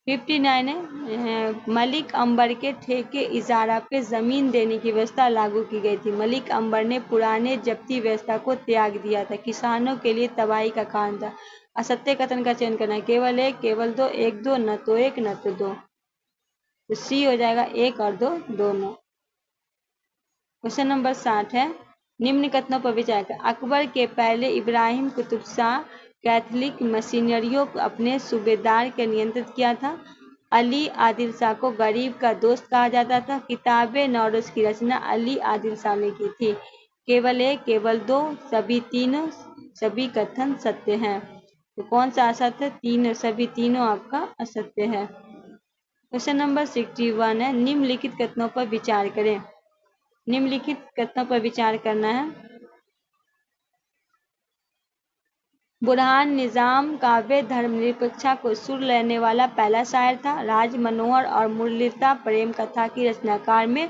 59 है, मलिक अंबर के ठेके इजारा पे जमीन देने की व्यवस्था लागू की गई थी। मलिक अंबर ने पुराने जब्ती व्यवस्था को त्याग दिया था। किसानों के लिए तबाही का कारण था। असत्य कथन का चयन करना है। केवल एक, केवल दो, एक दो, न तो एक न तो दो। तो सी हो जाएगा एक और दो दोनों। क्वेश्चन नंबर 60 है, निम्न कथनों पर विचार कर। अकबर के पहले इब्राहिम कुतुब शाह कैथोलिक मिशनरियों को अपने सूबेदार के नियंत्रित किया था। अली आदिल शाह को गरीब का दोस्त कहा जाता था। किताबे नौरोज की रचना अली आदिल शाह ने की थी। केवल एक, केवल दो, सभी तीनों, सभी कथन सत्य हैं। तो कौन सा असत्य है? तीनों, सभी तीनों आपका असत्य है। क्वेश्चन नंबर 61 है, निम्नलिखित कथनों पर विचार करें। निम्नलिखित कथनों पर विचार करना है। बुरहान निजाम काव्य धर्मनिरपेक्षता को सुर लेने वाला पहला शायर था। राज मनोहर और मुरलिता प्रेम कथा की रचनाकार में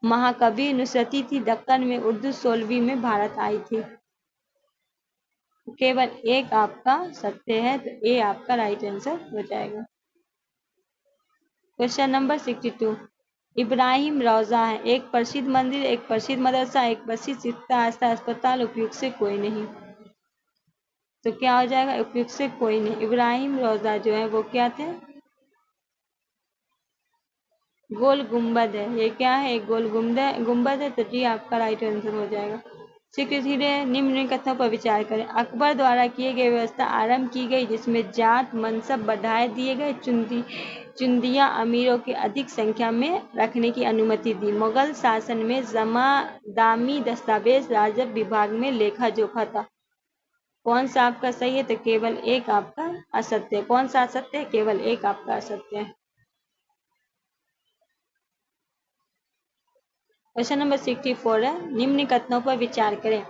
महाकवि नुसरती थी। दक्कन में उर्दू 16वीं में भारत आई थी। केवल एक आपका सत्य है, तो ए आपका राइट आंसर हो जाएगा। क्वेश्चन नंबर 62, इब्राहिम रौजा है एक प्रसिद्ध मंदिर, एक प्रसिद्ध मदरसा, एक प्रसिद्ध शिक्षा अस्पताल, उपयुक्त से कोई नहीं। तो क्या हो जाएगा? उपयुक्त से कोई नहीं। इब्राहिम रौजा जो है वो क्या थे? गोल गुम्बद है। ये क्या है? एक गोल गुम्बद है। तो जी आपका राइट आंसर हो जाएगा। शीघ्र धीरे निम्न कथनों पर विचार करें। अकबर द्वारा किए गए व्यवस्था आरंभ की गई जिसमें जात मनसब बढ़ाए दिए गए, चुंदिया अमीरों की अधिक संख्या में रखने की अनुमति दी। मुगल शासन में जमादामी दस्तावेज राजस्व विभाग में लेखा जोखा था। कौन सा आपका सही है? तो केवल एक आपका असत्य है। कौन सा असत्य है? केवल एक आपका असत्य है। क्वेश्चन नंबर 64 है, निम्न कथनों पर विचार करें।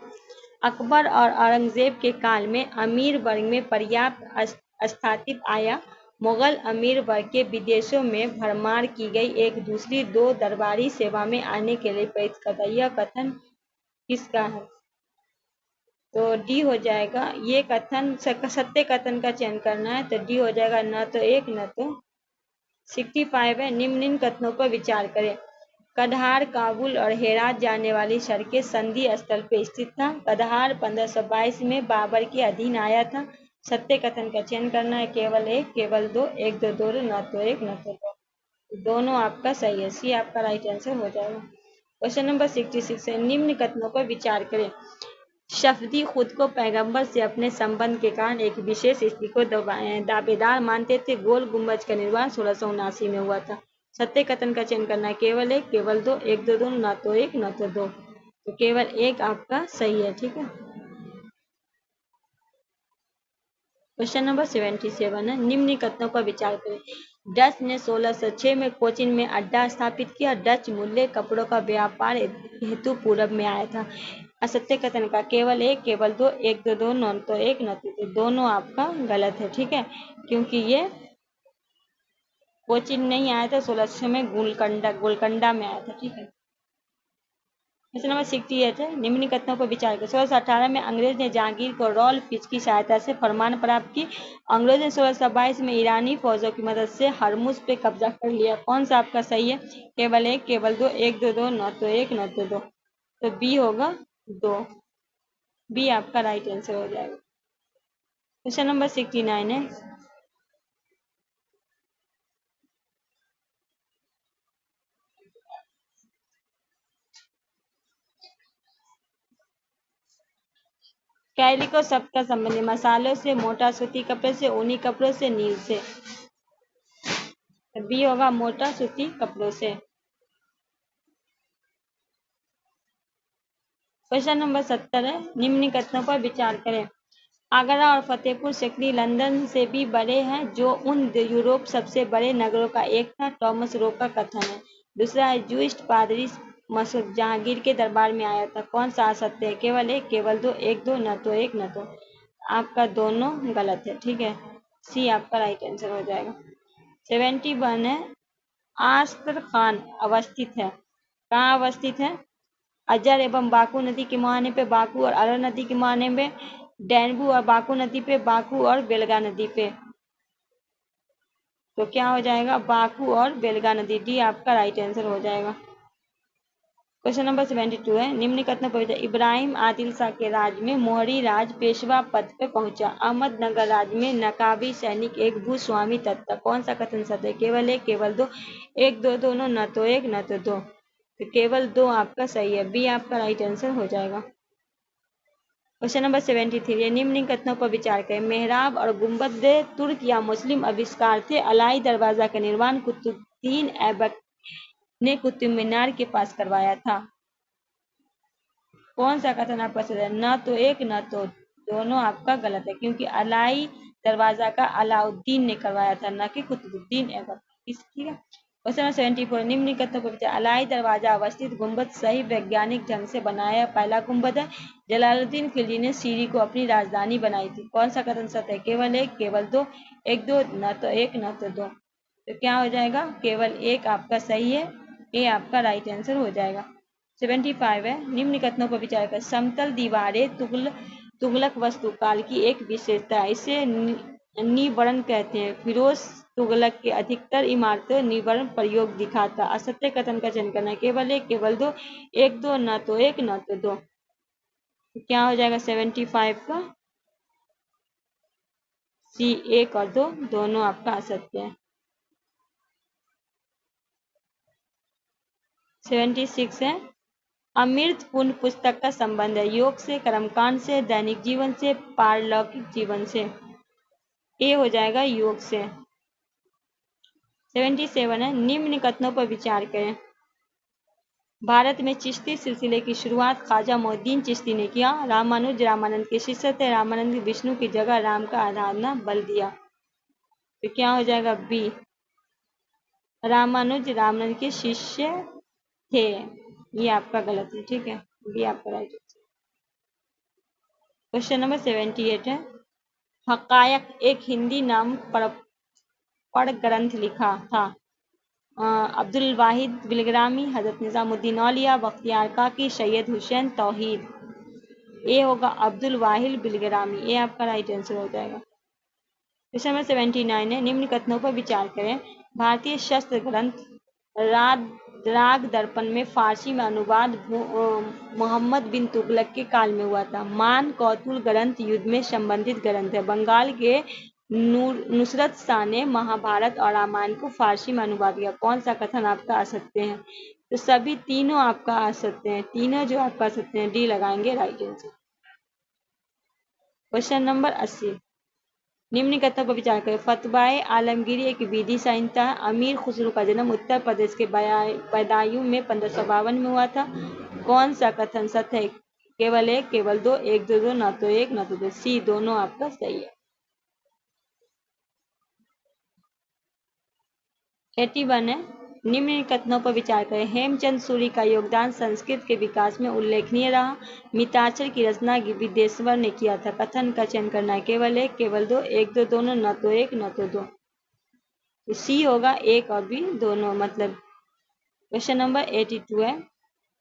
अकबर और औरंगजेब के काल में अमीर वर्ग में पर्याप्त अस्तित्व आया। मुगल अमीर वर्ग के विदेशों में भरमार की गई। एक दूसरी दो दरबारी सेवा में आने के लिए प्रेरित करता। यह कथन किसका है? तो डी हो जाएगा। ये कथन सत्य कथन का चयन करना है, तो डी हो जाएगा, न तो एक न तो। 65 है, निम्न कथनों पर विचार करें। कदहार, काबुल और हेरात जाने वाली सड़कें संधि स्थल पर स्थित था। कदहार 1522 में बाबर के अधीन आया था। सत्य कथन का चयन करना है, केवल एक, केवल दो, एक दो दो, न तो एक न तो दो। दोनों आपका सही है, सी आपका राइट आंसर हो जाएगा। क्वेश्चन नंबर 66 है, निम्न कथनों पर विचार करें। शफदी खुद को पैगंबर से अपने संबंध के कारण एक विशेष स्थिति को दावेदार मानते थे। गोल गुम्बज का निर्माण 1679 में हुआ था। सत्य कथन का चयन करना है, केवल एक, केवल दो, एक दो दो, न तो एक न तो दो। तो केवल एक आपका सही है। ठीक है। क्वेश्चन नंबर 77 है, निम्न कथनों पर विचार करें। डच ने 1606 में कोचिन में अड्डा स्थापित किया। डच मूल्य कपड़ों का व्यापार हेतु पूरब में आया था। असत्य कथन का केवल एक, केवल दो, एक दो दो, न तो एक न तो दो। दोनों आपका गलत है। ठीक है, क्योंकि ये कोचिन नहीं आया था, 1600 में गोलकंडा में आया था। ठीक है। क्वेश्चन नंबर 68 है, निम्न कथनों पर विचार करें। 1618 में अंग्रेज ने जहांगीर को रॉल पिच की सहायता से फरमान प्राप्त की। अंग्रेज ने 1622 में ईरानी फौजों की मदद से हरमुज पे कब्जा कर लिया। कौन सा आपका सही है? केवल एक, केवल दो, एक दो दो, न तो एक न तो दो। तो बी होगा दो। बी आपका राइट आंसर हो जाएगा। क्वेश्चन नंबर 69 है, कैलिको शब्द का संबंध है मसालों से, मोटा सूती कपड़े से, ऊनी कपड़ों से, नील से। बी होगा मोटा सूती कपड़ों से। क्वेश्चन नंबर 70 है, निम्न कथनों पर विचार करें। आगरा और फतेहपुर सिकरी लंदन से भी बड़े हैं, जो उन यूरोप सबसे बड़े नगरों का एक था। टॉमस रो का कथन है। दूसरा है, जूस्ट पादरी मसूद जहांगीर के दरबार में आया था। कौन सा असत्य है? केवल एक, केवल दो, एक दो, न तो एक न तो। आपका दोनों गलत है। ठीक है, सी आपका राइट आंसर हो जाएगा। 71 है, आस्त्रखान अवस्थित है। कहाँ अवस्थित है? अजर एवं बाकू नदी के मुहाने पे बाकू और अरल नदी के मुहाने पे डैनबू और बाकू नदी पे बाकू और बेलगा नदी पे। तो क्या हो जाएगा? बाकू और बेलगा नदी। डी आपका राइट आंसर हो जाएगा। क्वेश्चन नंबर 72 है, निम्न कथनों पर इब्राहिम आदिल शाह के राज में मोहरी राज पेशवा पद पे पहुंचा। अहमदनगर राज में नकाबी सैनिक एक भूस्वामी तत्व। कौन सा कथन सत्य है? केवल एक, केवल दो, एक दो दोनों, न तो एक न तो दो। तो केवल दो आपका सही है। बी आपका राइट आंसर हो जाएगा। क्वेश्चन नंबर 73 है, निम्न कथनों पर विचार करें। मेहराब और गुंबद तुर्क या मुस्लिम आविष्कार थे। अलाई दरवाजा का निर्माण कुतुबुद्दीन ऐबक ने कुतुब मीनार के पास करवाया था। कौन सा कथन आपका सही है? न तो एक न तो दोनों आपका गलत है, क्योंकि अलाई दरवाजा का अलाउद्दीन ने करवाया था, न कि कुतुबुद्दीन ऐबक। ठीक है। क्वेश्चन नंबर 74, निम्न कथनों पर विचार। अलाई दरवाजा अवस्थित गुंबद सही वैज्ञानिक ढंग से बनाया पहला गुंबद है। जलालुद्दीन खिलजी ने सीरी को अपनी राजधानी बनाई थी। कौन सा कथन सत्य है? केवल एक, केवल दो, एक दो, न तो एक न तो दो। तो क्या हो जाएगा? केवल एक आपका सही है, ये आपका राइट आंसर हो जाएगा। 75 है, निम्न कथनों पर विचार कर। समतल दीवारें तुगलक वास्तुकाल की एक विशेषता है, इसे निवर्ण कहते हैं। फिरोज तुगलक के अधिकतर इमारतों निवर्ण प्रयोग दिखा था। असत्य कथन का चयन करना है। केवल एक, केवल दो, एक दो, न तो एक न तो दो। तो क्या हो जाएगा 75 का? सी, एक और दो दोनों आपका असत्य है। 76 है, अमृतपूर्ण पुस्तक का संबंध है योग से, कर्मकांड से, दैनिक जीवन से, पारलौकिक जीवन से। ए हो जाएगा योग से। 77 है, निम्न कथनों पर विचार करें। भारत में चिश्ती सिलसिले की शुरुआत ख्वाजा मोइनुद्दीन चिश्ती ने किया। रामानुज रामानंद के शिष्य थे। रामानंद ने विष्णु की जगह राम का आराधना बल दिया। तो क्या हो जाएगा? बी, रामानुज रामानंद के शिष्य थे। ये आपका गलत है। ठीक है, बी आपका राइट है। क्वेश्चन नंबर 78 है, हकायक एक हिंदी नाम पढ़ ग्रंथ लिखा था। अब्दुल वाहिद बिलग्रामी, हजरत निजामुद्दीन औलिया, बख्तियार काकी, सैयद हुसैन तौहीद। ए होगा अब्दुल वाहिद बिलग्रामी, ये आपका राइट आंसर हो जाएगा। क्वेश्चन नंबर 79 है, निम्न कथनों पर विचार करें। भारतीय शस्त्र ग्रंथ राग दर्पण में फारसी में अनुवाद मोहम्मद बिन तुगलक के काल में हुआ था। मान कौतुल ग्रंथ युद्ध में संबंधित ग्रंथ है। बंगाल के नुसरत शाह ने महाभारत और रामायण को फारसी में अनुवाद किया। कौन सा कथन आपका असत्य है? तो सभी तीनों आपका असत्य है। तीनों जो आपका असत्य है, डी लगाएंगे राइट आंसर। क्वेश्चन नंबर 80, निम्न कथनों पर विचार करें। फतवाए आलमगीरी एक विधि संहिता है। अमीर खुसरो का जन्म उत्तर प्रदेश के बदायूं में 1552 में हुआ था। कौन सा कथन सत्य है? केवल एक, केवल दो, एक दो दो, न तो एक न तो दो। सी, दोनों आपका सही है। 81 है, निम्न कथनों पर विचार करें। हेमचंद सूरी का योगदान संस्कृत के विकास में उल्लेखनीय रहा। मिताक्षर की रचना विदेश्वर ने किया था। कथन का चयन करना है। केवल एक, केवल दो, एक दो दोनों, न तो एक न तो दो। तो सी होगा एक और बी दोनों, मतलब। क्वेश्चन नंबर 82 है,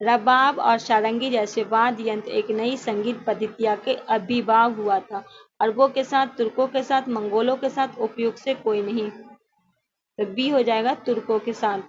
रबाब और सारंगी जैसे वाद्य यंत्र एक नई संगीत पद्धतिया के आविर्भाव हुआ था। अरबों के साथ, तुर्कों के साथ, मंगोलों के साथ, उपयुक्त से कोई नहीं। तो बी हो जाएगा तुर्कों के साथ।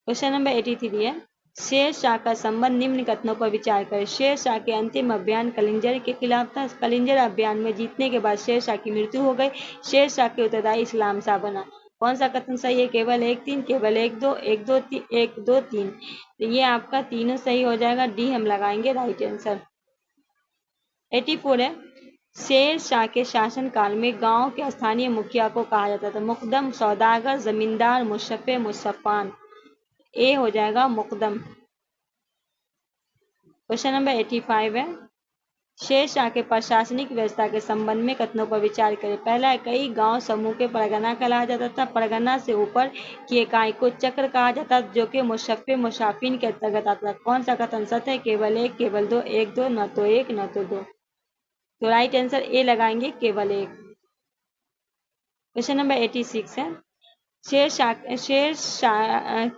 क्वेश्चन नंबर 83 है, शेर शाह का संबंध निम्न कथनों पर विचार करें। शेर शाह के अंतिम अभियान कलिंजर के खिलाफ था। कलिंजर अभियान में जीतने के बाद शेर शाह की मृत्यु हो गई। शेर शाह के उत्तरदायी इस्लाम शाह बना। कौन सा कथन सही है? केवल एक, तीन, केवल एक दो, एक दो तीन, एक दो तीन। तो ये आपका तीनों सही हो जाएगा। डी हम लगाएंगे राइट आंसर। 84 है, शेर शाह के शासन काल में गांव के स्थानीय मुखिया को कहा जाता था। मुकदम, सौदागर, जमींदार, मुशफ़े, मुसफ़ान। ए हो जाएगा मुकदम। क्वेश्चन नंबर 85 है, शेर शाह के प्रशासनिक व्यवस्था के संबंध में कथनों पर विचार करें। पहला, कई गांव समूह के परगना कहलाया जाता था। परगना से ऊपर की इकाई को चक्र कहा जाता, जो कि मुशफ़े मुशाफिन के अंतर्गत आता था। कौन सा कथन सत्य है? केवल एक, केवल दो, एक दो, न तो एक न तो दो। तो राइट आंसर ए लगाएंगे, केवल एक। क्वेश्चन नंबर 86 है, शेर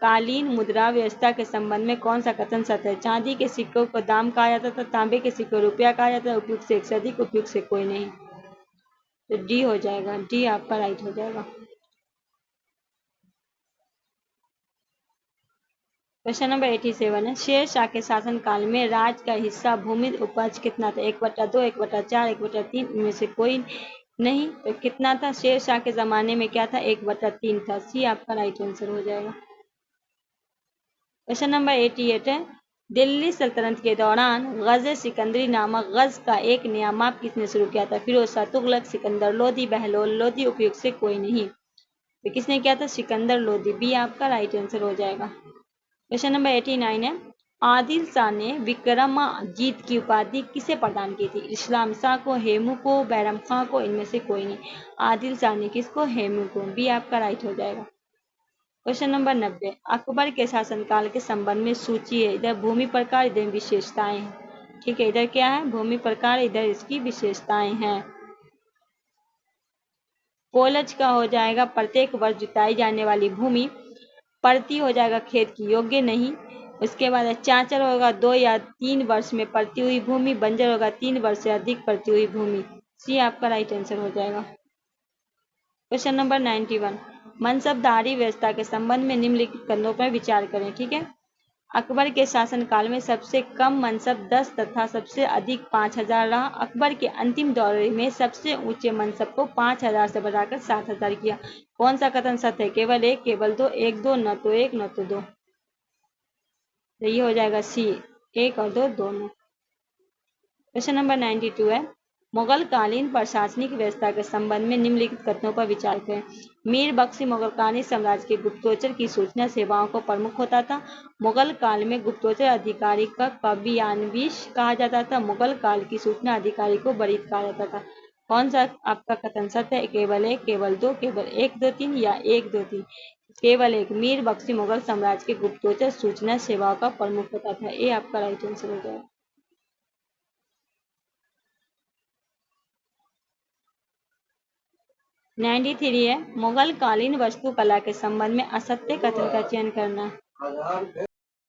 कालीन मुद्रा व्यवस्था के संबंध में कौन सा कथन सत्य है? चांदी के सिक्कों को दाम कहा जाता था। तांबे के सिक्कों रुपया कहा जाता है। उपयुक्त से एक से अधिक, उपयुक्त से कोई नहीं। तो डी हो जाएगा। डी आपका राइट हो जाएगा। क्वेश्चन नंबर 87 है, शेर शाह के शासन काल में राज का हिस्सा भूमि उपज कितना था? 1/2, 1/4, 1/3, इनमें से कोई नहीं। तो कितना था? शेर शाह के जमाने में क्या था? 1/3 था। सी आपका राइट आंसर हो जाएगा। क्वेश्चन नंबर 88 है, दिल्ली सल्तनत के दौरान गज़ सिकंदरी नामक गज़ का एक नया माप किसने शुरू किया था? फिरोज शाह, तुगलक, सिकंदर लोदी, बहलोल लोदी, उपयुक्त से कोई नहीं। तो किसने किया था? सिकंदर लोदी। बी आपका राइट आंसर हो जाएगा। क्वेश्चन नंबर 89 है, आदिल शाह ने विक्रमाजीत की उपाधि किसे प्रदान की थी? इस्लाम शाह को, हेमू को, बैरम खां को, इनमें से कोई नहीं। आदिल शाह ने किसको? हेमू को। बी आपका राइट हो जाएगा। क्वेश्चन नंबर 90, अकबर के शासनकाल के संबंध में सूची है। इधर भूमि प्रकार, इधर विशेषताएं हैं। ठीक है, इधर क्या है? भूमि प्रकार, इधर इसकी विशेषताएं हैं। पोलज का हो जाएगा प्रत्येक वर्ष जुताई जाने वाली भूमि। परती हो जाएगा खेत की योग्य नहीं। उसके बाद चांचर होगा 2 या 3 वर्ष में पड़ती हुई भूमि। बंजर होगा 3 वर्ष से अधिक पड़ती हुई भूमि। सी आपका राइट आंसर हो जाएगा। क्वेश्चन नंबर 91, मनसबदारी व्यवस्था के संबंध में निम्नलिखित कथनों पर विचार करें। ठीक है, अकबर के शासनकाल में सबसे कम मनसब 10 तथा सबसे अधिक 5000 रहा। अकबर के अंतिम दौर में सबसे ऊंचे मनसब को 5000 से बढ़ाकर 7000 किया। कौन सा कथन सत्य है? केवल एक, केवल दो, एक दो, न तो एक न तो दो। तो ये हो जाएगा सी, एक और दो दोनों। क्वेश्चन नंबर 92 है, मुगल कालीन प्रशासनिक व्यवस्था के संबंध में निम्नलिखित कथनों पर विचार करें। मीर बख्शी मुगल कालीन साम्राज्य के गुप्तचर की सूचना सेवाओं को प्रमुख होता था। मुगल काल में गुप्तचर अधिकारी का कबियानवीश कहा जाता था। मुगल काल की सूचना अधिकारी को बरीद कहा जाता था। कौन सा आपका कथन सत्य है? केवल एक, केवल दो, केवल 1 2 3 या 1 2 3? केवल एक। मीर बख्शी मुगल साम्राज्य के गुप्तचर सूचना सेवाओं का प्रमुख होता था। ये आपका राइट आंसर हो जाएगा। 93 है, मुगल कालीन वास्तुकला के संबंध में असत्य कथन का चयन करना।